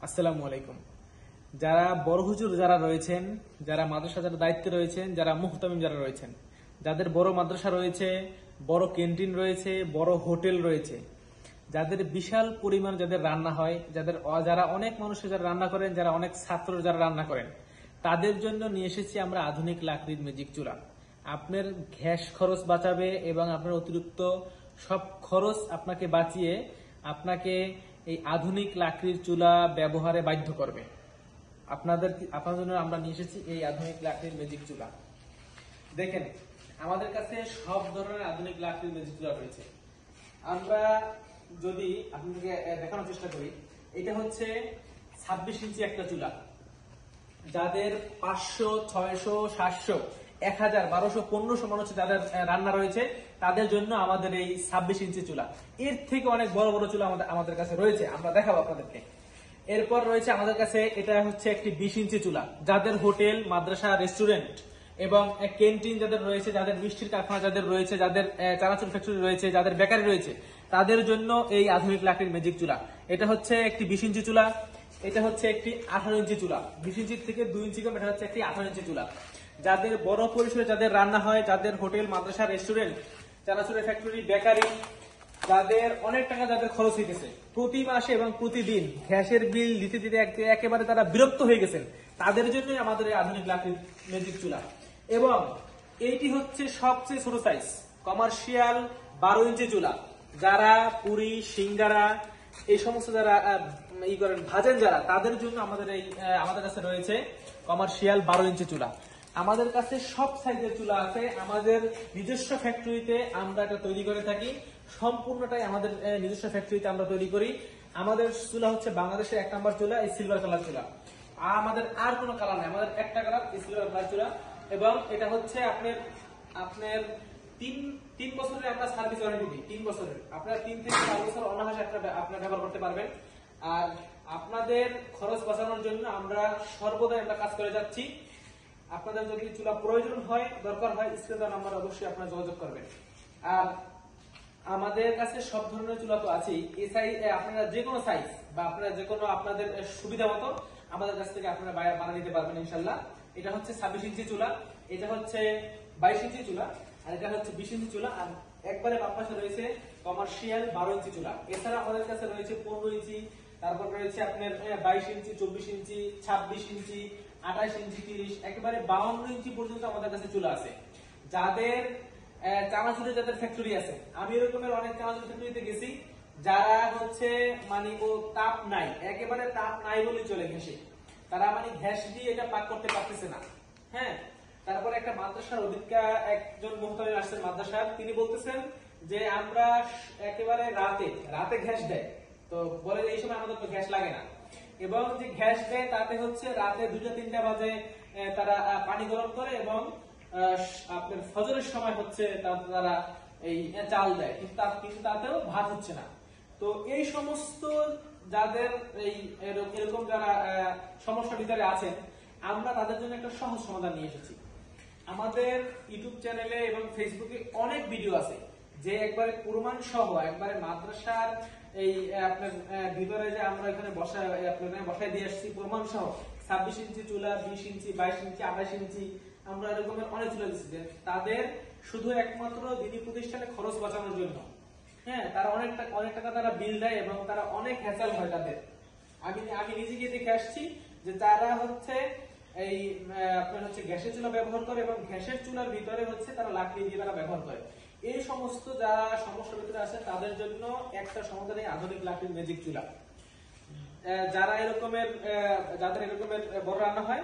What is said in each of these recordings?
আসসালামু আলাইকুম। যারা বড় হুজুর যারা রয়েছেন, যারা মাদ্রাসা যারা দায়িত্বে রয়েছেন, যারা মুহতামিম যারা রয়েছেন, যাদের বড় মাদ্রাসা রয়েছে, বড় ক্যান্টিন রয়েছে, বড় হোটেল রয়েছে, যাদের বিশাল পরিমাণ যাদের রান্না হয়, যারা অনেক মানুষের যারা রান্না করেন, যারা অনেক ছাত্র যারা রান্না করেন, তাদের জন্য নিয়ে এসেছি আমরা আধুনিক লাকড়ির ম্যাজিক চুলা। আপনার গ্যাস খরচ বাঁচাবে এবং আপনার অতিরিক্ত সব খরচ আপনাকে বাঁচিয়ে আপনাকে এই আধুনিক লাকড়ির চুলা ব্যবহারে বাধ্য করবে। আপনার জন্য আমরা নিয়ে এসেছি এই আধুনিক লাকড়ির ম্যাজিক চুলা। দেখেন, আমাদের কাছে সব ধরনের আধুনিক লাকড়ির ম্যাজিক চুলা রয়েছে। আমরা যদি আপনাদেরকে দেখানোর চেষ্টা করি, এটা হচ্ছে 26 ইঞ্চি একটা চুলা। যাদের 500, 600, 700, 1000, 1200, 1500 মানুষ যাদের রান্না রয়েছে, তাদের জন্য আমাদের এই 26 ইঞ্চি চুলা। এর থেকে অনেক বড় বড় চুলা আমাদের কাছে রয়েছে, আমরা দেখাবো আপনাদেরকে। এরপর রয়েছে আমাদের কাছে, এটা হচ্ছে একটি 20 ইঞ্চি চুলা। যাদের হোটেল, মাদ্রাসা, রেস্টুরেন্ট এবং ক্যান্টিন যাদের রয়েছে, যাদের মিষ্টির কারখানা যাদের রয়েছে, যাদের চানাচুর ফ্যাক্টরি রয়েছে, যাদের বেকারি রয়েছে, তাদের জন্য এই আধুনিক লাকড়ির ম্যাজিক চুলা। এটা হচ্ছে একটি 20 ইঞ্চি চুলা। এটা হচ্ছে একটি 18 ইঞ্চি চুলা। 20 ইঞ্চি থেকে 2 ইঞ্চি কম, এটা হচ্ছে একটি 18 ইঞ্চি চুলা। যাদের বড় পরিসরে যাদের রান্না হয়, যাদের হোটেল, মাদ্রাসা, রেস্টুরেন্ট, চানাচুরের ফ্যাক্টরি, বেকারি, যাদের অনেক টাকা যাদের খরচ হইতেছে প্রতি মাসে এবং প্রতিদিন গ্যাসের বিল দিতে দিতে একেবারে তারা বিরক্ত হয়ে গেছেন, তাদের জন্যই আমাদের এই আধুনিক লাকড়ির ম্যাজিক চুলা। এবং এইটি হচ্ছে সবচেয়ে ছোট সাইজ, কমার্শিয়াল 12 ইঞ্চি চুলা। যারা পুরি, সিঙ্গারা এই সমস্ত যারা ভাজেন যারা, তাদের জন্য আমাদের কাছে রয়েছে কমার্শিয়াল 12 ইঞ্চি চুলা। আমাদের কাছে সব সাইজের চুলা আছে। আমাদের নিজস্ব ফ্যাক্টরিতে আমরা এটা তৈরি করে থাকি। সম্পূর্ণটাই আমাদের নিজস্ব ফ্যাক্টরিতে আমরা তৈরি করি। আমাদের চুলা হচ্ছে বাংলাদেশের 1 নম্বর চুলা, এই সিলভার কালার চুলা। আমাদের আর কোনো কালার নাই, আমাদের একটা কালার, এই সিলভার কালার চুলা। এবং এটা হচ্ছে আপনার 3 বছরের আমরা সার্ভিস ওয়ারেন্টি দিই। 3 বছরের, আপনারা 3 থেকে 4 বছর অনায়াসে আপনারা ব্যবহার করতে পারবেন। আর আপনাদের খরচ বাঁচানোর জন্য আমরা সর্বদাই কাজ করে যাচ্ছি। আপনাদের যদি চুলা প্রয়োজন হয়, দরকার হয়, স্ক্রিনে নাম্বার অবশ্যই আপনারা যোগাযোগ করবেন। আর আমাদের কাছে সব ধরনের চুলা তো আছেই। এই আপনারা যে কোনো সাইজ বা আপনারা যে কোনো আপনাদের সুবিধা মতো আমাদের কাছ থেকে আপনারা বানিয়ে নিতে পারবেন ইনশাল্লাহ। এটা হচ্ছে 26 ইঞ্চি চুলা, এটা হচ্ছে 22 ইঞ্চি চুলা, আর এটা হচ্ছে 20 ইঞ্চি চুলা। আর একবারে বাম পাশে রয়েছে কমার্শিয়াল 12 ইঞ্চি চুলা। এছাড়া আমাদের কাছে রয়েছে 15 ইঞ্চি, তারপর রয়েছে আপনার 22 ইঞ্চি, 24 ইঞ্চি, 26 ইঞ্চি, 28 ইঞ্চি, 30, একেবারে 52 ইঞ্চি পর্যন্ত আমাদের কাছে চুলা আছে। যাদের চানাচুরের যাদের ফ্যাক্টরি আছে, আমি এরকমের অনেক চানাচুর ফ্যাক্টরিতে গেছি, যারা হচ্ছে ও তাপ নাই, একেবারে তাপ নাই বলেই চলে ঘেসে, তারা ঘ্যাস দিয়ে এটা পাক করতে পারতেছে না। হ্যাঁ, তারপরে একটা মাদ্রাসার অধিকা একজন মুহতামিম আসছেন মাদ্রাসার, তিনি বলতেছেন যে আমরা একেবারে রাতে গ্যাস দেয়, তো বলে এই সময় আমাদের তো গ্যাস লাগে না। এবং যে গ্যাস দেয় তাতে হচ্ছে রাতে 2টা-3টা বাজে তারা পানি গরম করে এবং আপনার ফজরের সময় হচ্ছে তারা এই চাল দেয়, কিন্তু তাতেও ভাত হচ্ছে না। তো এই সমস্ত যাদের এরকম যারা সমস্যার ভিতরে আছেন, আমরা তাদের জন্য একটা সহজ সমাধান নিয়ে এসেছি। আমাদের ইউটিউব চ্যানেলে এবং ফেসবুকে অনেক ভিডিও আছে, যে একবারে প্রমাণ সহ, একবারে মাদ্রাসার আপনার ভিতরে যে আমরা এখানে বসায় দিয়ে আসছি প্রমাণ সহ 26 ইঞ্চি চুলা, 20 ইঞ্চি, 22 ইঞ্চি, 28 ইঞ্চি, আমরা এরকমের অনেক চুলা দিচ্ছি। তাদের শুধু একমাত্র দিনী প্রতিষ্ঠানে খরচ বাঁচানোর জন্য। হ্যাঁ, তারা অনেক টাকা তারা বিল দেয় এবং তারা অনেক হ্যাসেল হয় তাদের। আমি নিজে গিয়ে দেখে আসছি যে তারা হচ্ছে আপনার হচ্ছে গ্যাসের চুলা ব্যবহার করে এবং গ্যাসের চুলার ভিতরে হচ্ছে তারা লাকড়ি দিয়ে তারা ব্যবহার করে। এই সমস্ত যারা সমস্যার ভিতরে আছে তাদের জন্য একটা সমাধান এই আধুনিক লাকড়ির ম্যাজিক চুলা। যাদের এরকমের বড় রান্না হয়,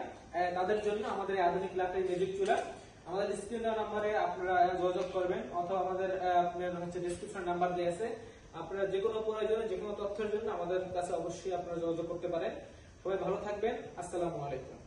তাদের জন্য আমাদের এই আধুনিক লাকড়ির ম্যাজিক চুলা। আমাদের স্ক্রিন দেওয়া নাম্বারে আপনারা যোগাযোগ করবেন, অথবা আমাদের আপনার হচ্ছে ডেসক্রিপশন নাম্বার দেওয়া আছে। আপনারা যে কোনো প্রয়োজনে, যে কোনো তথ্যের জন্য আমাদের কাছে অবশ্যই আপনারা যোগাযোগ করতে পারেন। সবাই ভালো থাকবেন। আসসালামু আলাইকুম।